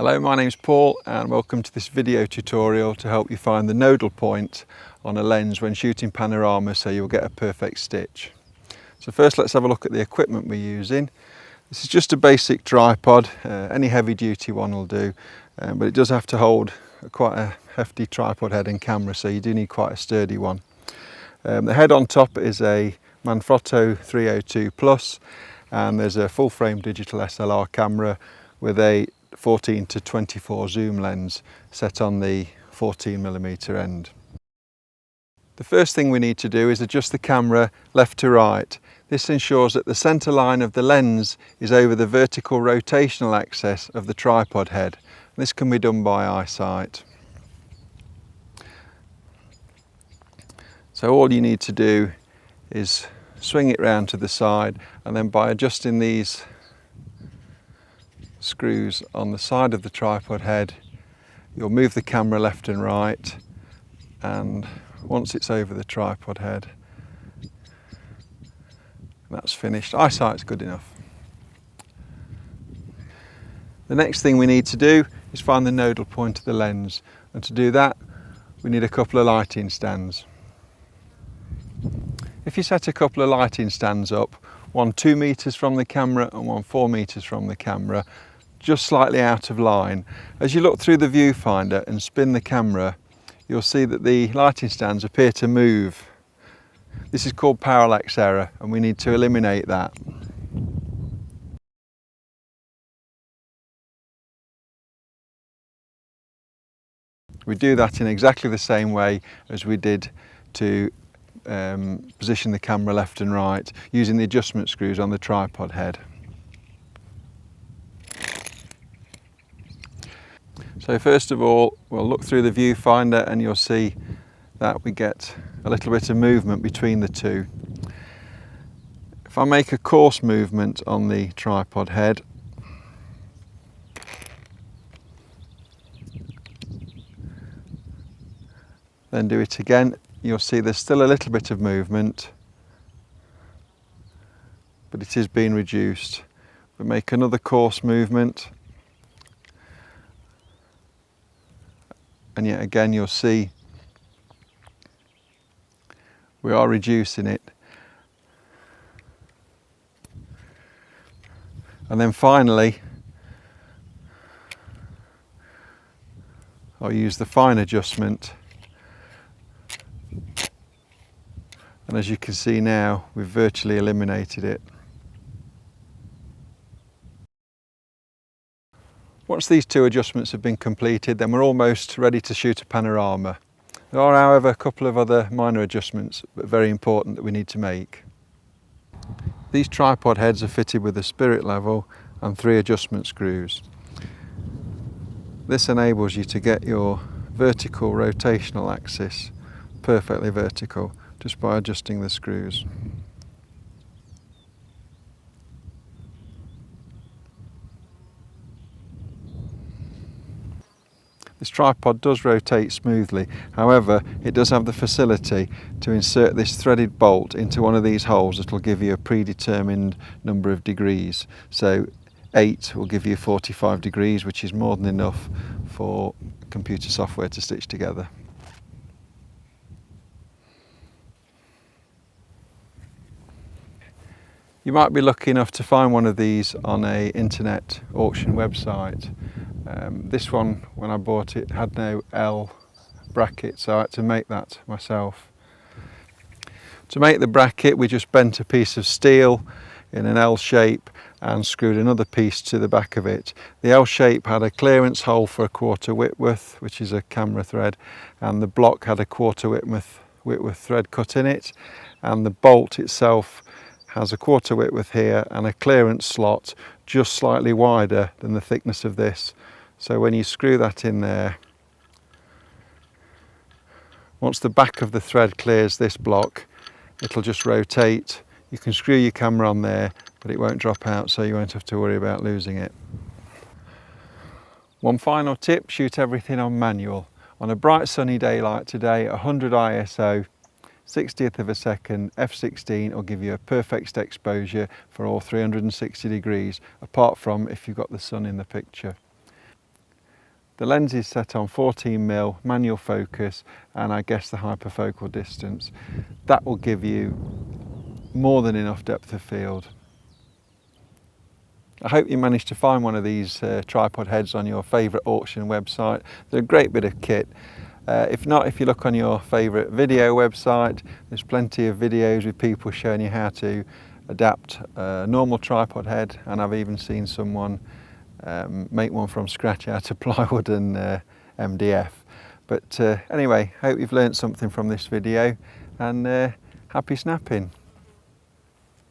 Hello, my name's Paul and welcome to this video tutorial to help you find the nodal point on a lens when shooting panorama so you'll get a perfect stitch. So first let's have a look at the equipment we're using. This is just a basic tripod, any heavy duty one will do, but it does have to hold quite a hefty tripod head and camera, so you do need quite a sturdy one. The head on top is a Manfrotto 302 Plus, and there's a full frame digital SLR camera with a 14 to 24 zoom lens set on the 14mm end. The first thing we need to do is adjust the camera left to right. This ensures that the centre line of the lens is over the vertical rotational axis of the tripod head. This can be done by eyesight. So all you need to do is swing it round to the side, and then by adjusting these screws on the side of the tripod head, you'll move the camera left and right, and once it's over the tripod head, that's finished. Eyesight's good enough. The next thing we need to do is find the nodal point of the lens, and to do that we need a couple of lighting stands. If you set a couple of lighting stands up, one 2 meters from the camera and one 4 meters from the camera, just slightly out of line, as you look through the viewfinder and spin the camera, you'll see that the lighting stands appear to move. This is called parallax error, and we need to eliminate that. We do that in exactly the same way as we did to position the camera left and right, using the adjustment screws on the tripod head. So first of all, we'll look through the viewfinder and you'll see that we get a little bit of movement between the two. If I make a coarse movement on the tripod head, then do it again, you'll see there's still a little bit of movement, but it is being reduced. We make another coarse movement, and yet again you'll see we are reducing it. And then finally I'll use the fine adjustment, and as you can see now we've virtually eliminated it. Once these two adjustments have been completed, then we're almost ready to shoot a panorama. There are, however, a couple of other minor adjustments, but very important, that we need to make. These tripod heads are fitted with a spirit level and 3 adjustment screws. This enables you to get your vertical rotational axis perfectly vertical just by adjusting the screws. This tripod does rotate smoothly, however it does have the facility to insert this threaded bolt into one of these holes that will give you a predetermined number of degrees. So 8 will give you 45 degrees, which is more than enough for computer software to stitch together. You might be lucky enough to find one of these on an internet auction website. This one, when I bought it, had no L bracket, so I had to make that myself. To make the bracket, we just bent a piece of steel in an L shape and screwed another piece to the back of it. The L shape had a clearance hole for a 1/4 Whitworth, which is a camera thread, and the block had a 1/4 Whitworth thread cut in it, and the bolt itself has a 1/4 Whitworth here and a clearance slot just slightly wider than the thickness of this. So when you screw that in there, once the back of the thread clears this block, it'll just rotate. You can screw your camera on there, but it won't drop out, so you won't have to worry about losing it. One final tip: shoot everything on manual. On a bright sunny day like today, 100 ISO, 60th of a second, f16 will give you a perfect exposure for all 360 degrees, apart from if you've got the sun in the picture. The lens is set on 14mm manual focus and I guess the hyperfocal distance. That will give you more than enough depth of field. I hope you managed to find one of these tripod heads on your favourite auction website. They're a great bit of kit. If not, if you look on your favourite video website, there's plenty of videos with people showing you how to adapt a normal tripod head, and I've even seen someone make one from scratch out of plywood and MDF. But anyway, hope you've learned something from this video, and happy snapping.